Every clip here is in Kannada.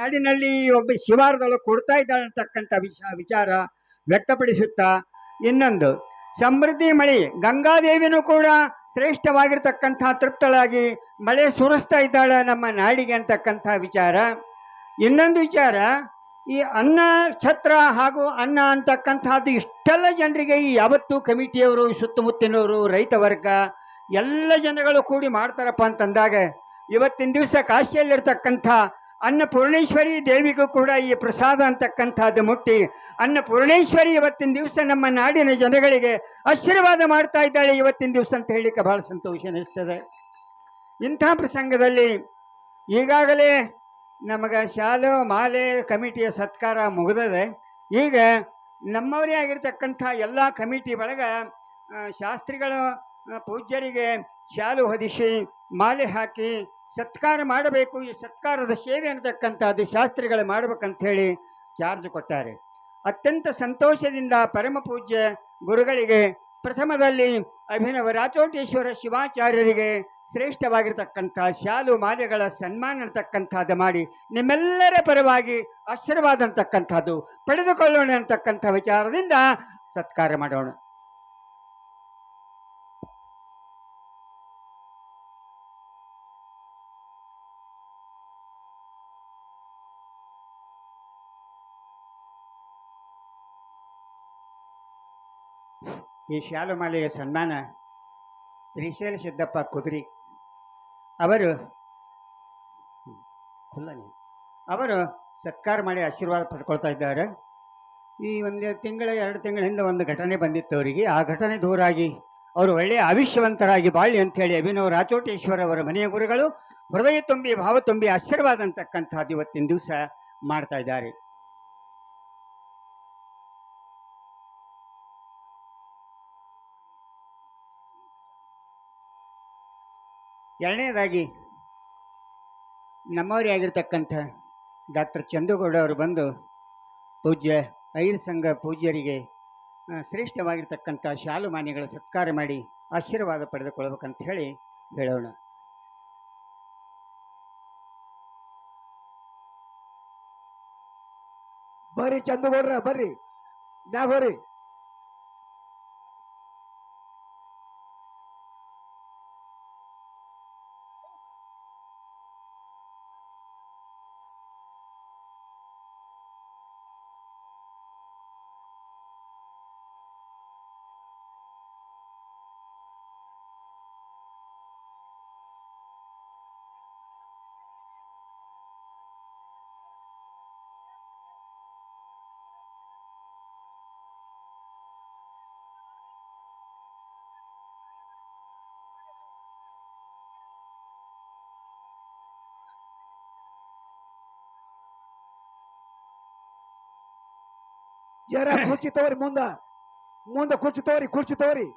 ನಾಡಿನಲ್ಲಿ ಒಬ್ಬ ಶಿವಾರದಳು ಕೊಡ್ತಾ ಇದ್ದಾಳೆ ಅಂತಕ್ಕಂಥ ವಿಚಾರ ವ್ಯಕ್ತಪಡಿಸುತ್ತಾ, ಇನ್ನೊಂದು ಸಮೃದ್ಧಿ ಮಳೆ ಗಂಗಾದೇವಿನೂ ಕೂಡ ಶ್ರೇಷ್ಠವಾಗಿರ್ತಕ್ಕಂಥ ತೃಪ್ತಳಾಗಿ ಮಳೆ ಸುರಿಸ್ತಾ ಇದ್ದಾಳೆ ನಮ್ಮ ನಾಡಿಗೆ ಅಂತಕ್ಕಂಥ ವಿಚಾರ. ಇನ್ನೊಂದು ವಿಚಾರ, ಈ ಅನ್ನ ಛತ್ರ ಹಾಗೂ ಅನ್ನ ಅಂತಕ್ಕಂಥದ್ದು ಇಷ್ಟೆಲ್ಲ ಜನರಿಗೆ ಈ ಯಾವತ್ತೂ ಕಮಿಟಿಯವರು, ಸುತ್ತಮುತ್ತಿನವರು, ರೈತ ವರ್ಗ ಎಲ್ಲ ಜನಗಳು ಕೂಡಿ ಮಾಡ್ತಾರಪ್ಪ ಅಂತಂದಾಗ, ಇವತ್ತಿನ ದಿವಸ ಕಾಶಿಯಲ್ಲಿರ್ತಕ್ಕಂಥ ಅನ್ನಪೂರ್ಣೇಶ್ವರಿ ದೇವಿಗೂ ಕೂಡ ಈ ಪ್ರಸಾದ ಅಂತಕ್ಕಂಥದ್ದು ಮುಟ್ಟಿ ಅನ್ನಪೂರ್ಣೇಶ್ವರಿ ಇವತ್ತಿನ ದಿವಸ ನಮ್ಮ ನಾಡಿನ ಜನಗಳಿಗೆ ಆಶೀರ್ವಾದ ಮಾಡ್ತಾ ಇದ್ದಾಳೆ ಇವತ್ತಿನ ದಿವಸ ಅಂತ ಹೇಳಿಕ್ಕೆ ಬಹಳ ಸಂತೋಷ ಅನಿಸ್ತದೆ. ಇಂಥ ಪ್ರಸಂಗದಲ್ಲಿ ಈಗಾಗಲೇ ನಮಗೆ ಶಾಲು ಮಾಲೆ ಕಮಿಟಿಯ ಸತ್ಕಾರ ಮುಗಿದದೆ. ಈಗ ನಮ್ಮವರೇ ಆಗಿರ್ತಕ್ಕಂಥ ಎಲ್ಲ ಕಮಿಟಿ ಒಳಗ ಶಾಸ್ತ್ರಿಗಳ ಪೂಜ್ಯರಿಗೆ ಶಾಲು ಹೊದಿಸಿ ಮಾಲೆ ಹಾಕಿ ಸತ್ಕಾರ ಮಾಡಬೇಕು. ಈ ಸತ್ಕಾರದ ಸೇವೆ ಅನ್ನತಕ್ಕಂಥದ್ದು ಶಾಸ್ತ್ರಿಗಳು ಮಾಡ್ಬೇಕಂತ ಹೇಳಿ ಚಾರ್ಜ್ ಕೊಟ್ಟಾರೆ. ಅತ್ಯಂತ ಸಂತೋಷದಿಂದ ಪರಮ ಪೂಜ್ಯ ಗುರುಗಳಿಗೆ ಪ್ರಥಮದಲ್ಲಿ ಅಭಿನವ ರಾಚೋಟೇಶ್ವರ ಶಿವಾಚಾರ್ಯರಿಗೆ ಶ್ರೇಷ್ಠವಾಗಿರ್ತಕ್ಕಂಥ ಶಾಲು ಮಾಲೆಗಳ ಸನ್ಮಾನ ಅಂತಕ್ಕಂಥದ್ದು ಮಾಡಿ ನಿಮ್ಮೆಲ್ಲರ ಪರವಾಗಿ ಆಶೀರ್ವಾದ ಅಂತಕ್ಕಂಥದ್ದು ಪಡೆದುಕೊಳ್ಳೋಣ ಅಂತಕ್ಕಂಥ ವಿಚಾರದಿಂದ ಸತ್ಕಾರ ಮಾಡೋಣ. ಈ ಶಾಲುಮಾಲೆಯ ಸನ್ಮಾನ ಶ್ರೀಶೈಲ ಸಿದ್ದಪ್ಪ ಕುದುರಿ ಅವರು ಸತ್ಕಾರ ಮಾಡಿ ಆಶೀರ್ವಾದ ಪಡ್ಕೊಳ್ತಾ ಇದ್ದಾರೆ. ಈ ಒಂದು ತಿಂಗಳ 2 ತಿಂಗಳ ಹಿಂದೆ ಒಂದು ಘಟನೆ ಬಂದಿತ್ತು ಅವರಿಗೆ. ಆ ಘಟನೆ ದೂರಾಗಿ ಅವರು ಒಳ್ಳೆಯ ಆವಿಷ್ಯವಂತರಾಗಿ ಬಾಳಿ ಅಂಥೇಳಿ ಅಭಿನವ ರಾಚೋಟೇಶ್ವರ ಅವರ ಮನೆಯ ಗುರುಗಳು ಹೃದಯ ತುಂಬಿ ಭಾವ ತುಂಬಿ ಆಶೀರ್ವಾದ ಅಂತಕ್ಕಂಥದ್ದು ಇವತ್ತಿನ ದಿವಸ ಮಾಡ್ತಾ ಇದ್ದಾರೆ. ಎರಡನೇದಾಗಿ ನಮ್ಮವರೇ ಆಗಿರ್ತಕ್ಕಂಥ ಡಾಕ್ಟರ್ ಚಂದುಗೌಡ ಅವರು ಬಂದು ಪೂಜ್ಯ ಐರ ಸಂಘ ಪೂಜ್ಯರಿಗೆ ಶ್ರೇಷ್ಠವಾಗಿರ್ತಕ್ಕಂಥ ಶಾಲುಮಾನಿಗಳ ಸತ್ಕಾರ ಮಾಡಿ ಆಶೀರ್ವಾದ ಪಡೆದುಕೊಳ್ಬೇಕಂತ ಹೇಳೋಣ. ಬರ್ರಿ ಚಂದುಗೌಡ್ರ, ಬರ್ರಿ ಮ್ಯಾಗ ಹೋರಿ. ಜರ ಕುರ್ಚಿ ತಗೋರಿ, ಮುಂದ ಕುರ್ಚಿ ತಗೋರಿ.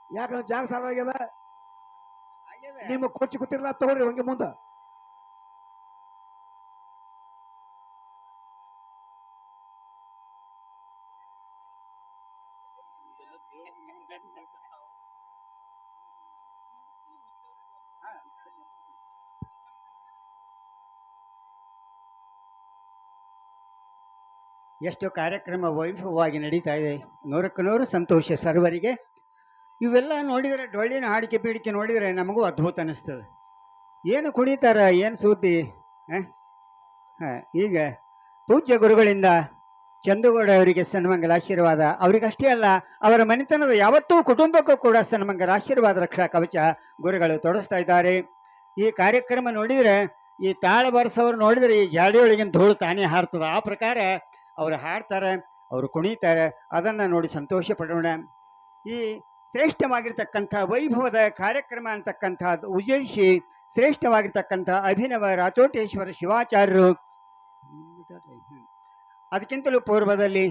ಯಾಕಂದ್ರೆ ಜಾಗ ಸಾಲ ಆಗ್ಯದ. ನಿಮ್ಮ ಕುರ್ಚಿ ಕೂತಿರ್ಲ ತಗೋರಿ ಹಂಗೆ ಮುಂದ. ಎಷ್ಟು ಕಾರ್ಯಕ್ರಮ ವೈಭವವಾಗಿ ನಡೀತಾ ಇದೆ. 100ಕ್ಕೆ 100 ಸಂತೋಷ ಸರ್ವರಿಗೆ. ಇವೆಲ್ಲ ನೋಡಿದರೆ ಡೊಳ್ಳಿನ ಹಾಡಿಕೆ ಪೀಡಿಕೆ ನೋಡಿದರೆ ನಮಗೂ ಅದ್ಭುತ ಅನ್ನಿಸ್ತದೆ. ಏನು ಕುಣಿತಾರ, ಏನು ಸುದ್ದಿ. ಈಗ ಪೂಜ್ಯ ಗುರುಗಳಿಂದ ಚಂದುಗೌಡ ಅವರಿಗೆ ಸನ್ಮಂಗಲ ಆಶೀರ್ವಾದ. ಅವರಿಗಷ್ಟೇ ಅಲ್ಲ, ಅವರ ಮನೆತನದ ಯಾವತ್ತೂ ಕುಟುಂಬಕ್ಕೂ ಕೂಡ ಸನ್ಮಂಗಲ ಆಶೀರ್ವಾದ ರಕ್ಷಾ ಕವಚ ಗುರುಗಳು ತೊಡಸ್ತಾ ಇದ್ದಾರೆ. ಈ ಕಾರ್ಯಕ್ರಮ ನೋಡಿದರೆ, ಈ ತಾಳ ಬಾರಿಸೋರು ನೋಡಿದರೆ ಈ ಜಾಡಿಯೊಳಗಿನ ಧೂಳು ತಾನೇ ಹಾರ್ತದೆ. ಆ ಪ್ರಕಾರ ಅವರು ಹಾಡ್ತಾರೆ, ಅವರು ಕುಣಿತಾರೆ. ಅದನ್ನು ನೋಡಿ ಸಂತೋಷ ಪಡೋಣ. ಈ ಶ್ರೇಷ್ಠವಾಗಿರ್ತಕ್ಕಂಥ ವೈಭವದ ಕಾರ್ಯಕ್ರಮ ಅಂತಕ್ಕಂಥದ್ದು ಉಜಯಿಸಿ ಶ್ರೇಷ್ಠವಾಗಿರ್ತಕ್ಕಂಥ ಅಭಿನವ ರಾಚೋಟೇಶ್ವರ ಶಿವಾಚಾರ್ಯರು, ಅದಕ್ಕಿಂತಲೂ ಪೂರ್ವದಲ್ಲಿ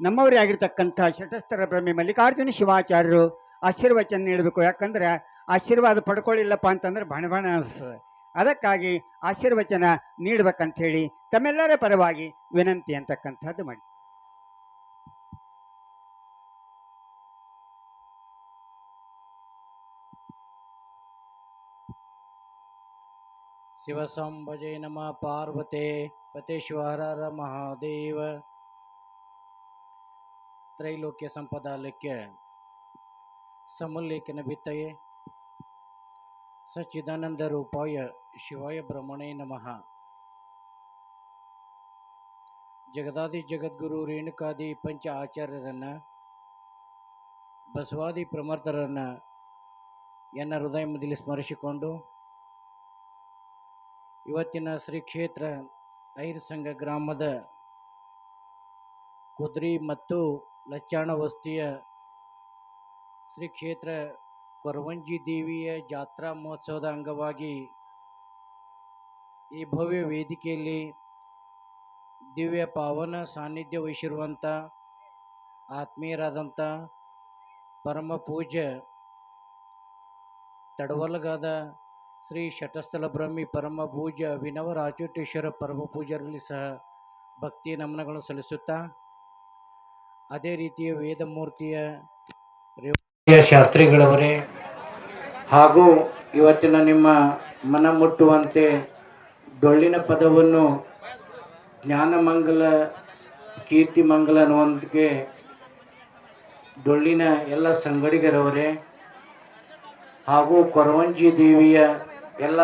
ನಮ್ಮವರೇ ಆಗಿರ್ತಕ್ಕಂಥ ಶಟಸ್ಥರ ಬ್ರಹ್ಮೆ ಮಲ್ಲಿಕಾರ್ಜುನ ಶಿವಾಚಾರ್ಯರು ಆಶೀರ್ವಚನ ನೀಡಬೇಕು. ಯಾಕಂದ್ರೆ ಆಶೀರ್ವಾದ ಪಡ್ಕೊಳ್ಳಿಲ್ಲಪ್ಪ ಅಂತಂದ್ರೆ ಬಣ ಅನಿಸ್ತದೆ. ಅದಕ್ಕಾಗಿ ಆಶೀರ್ವಚನ ನೀಡಬೇಕಂಥೇಳಿ ತಮ್ಮೆಲ್ಲರ ಪರವಾಗಿ ವಿನಂತಿ ಅಂತಕ್ಕಂಥದ್ದು ಮಾಡಿ. ಶಿವಸಂಭಜೆ ನಮಃ ಪಾರ್ವತೆ ಪತೇಶ್ವರ ಮಹಾದೇವ ತ್ರೈಲೋಕ್ಯ ಸಂಪದಾಲಕ್ಯ ಸಮುಲ್ಲೇಖನ ಬಿತ್ತಯೇ ಸಚ್ಚಿದಾನಂದ ರೂಪಾಯ ಶಿವಾಯ ಬ್ರಹ್ಮಣೇ ನಮಃ. ಜಗದಾದಿ ಜಗದ್ಗುರು ರೇಣುಕಾದಿ ಪಂಚ ಆಚಾರ್ಯರನ್ನು ಬಸವಾದಿ ಪ್ರಮರ್ಥರನ್ನು ಎನ್ನ ಹೃದಯದಲ್ಲಿ ಸ್ಮರಿಸಿಕೊಂಡು ಇವತ್ತಿನ ಶ್ರೀ ಕ್ಷೇತ್ರ ಐರ್ಸಂಗ ಗ್ರಾಮದ ಕುದ್ರಿ ಮತ್ತು ಲಚ್ಚಾಣ ವಸ್ತಿಯ ಶ್ರೀ ಕ್ಷೇತ್ರ ಕೊರವಂಜಿ ದೇವಿಯ ಜಾತ್ರಾ ಮಹೋತ್ಸವದ ಅಂಗವಾಗಿ ಈ ಭವ್ಯ ವೇದಿಕೆಯಲ್ಲಿ ದಿವ್ಯ ಪಾವನ ಸಾನ್ನಿಧ್ಯ ವಹಿಸಿರುವಂಥ ಆತ್ಮೀಯರಾದಂಥ ಪರಮ ಪೂಜ್ಯ ತಡವಲಗಾದ ಶ್ರೀ ಶಟಸ್ಥಲ ಬ್ರಹ್ಮಿ ಪರಮ ಪೂಜ್ಯ ವಿನವ ರಾಚೋಟೇಶ್ವರ ಪರಮ ಪೂಜ್ಯರಲ್ಲಿ ಸಹ ಭಕ್ತಿ ನಮನಗಳನ್ನು ಸಲ್ಲಿಸುತ್ತಾ, ಅದೇ ರೀತಿಯ ವೇದಮೂರ್ತಿಯ ಶಾಸ್ತ್ರಿಗಳವರೇ ಹಾಗೂ ಇವತ್ತಿನ ನಿಮ್ಮ ಮನ ಮುಟ್ಟುವಂತೆ ಡೊಳ್ಳಿನ ಪದವನ್ನು ಜ್ಞಾನಮಂಗಲ ಕೀರ್ತಿಮಂಗಲ ಅನ್ನುವಂತೆ ಡೊಳ್ಳಿನ ಎಲ್ಲ ಸಂಗಡಿಗರವರೇ ಹಾಗೂ ಕೊರವಂಜಿ ದೇವಿಯ ಎಲ್ಲ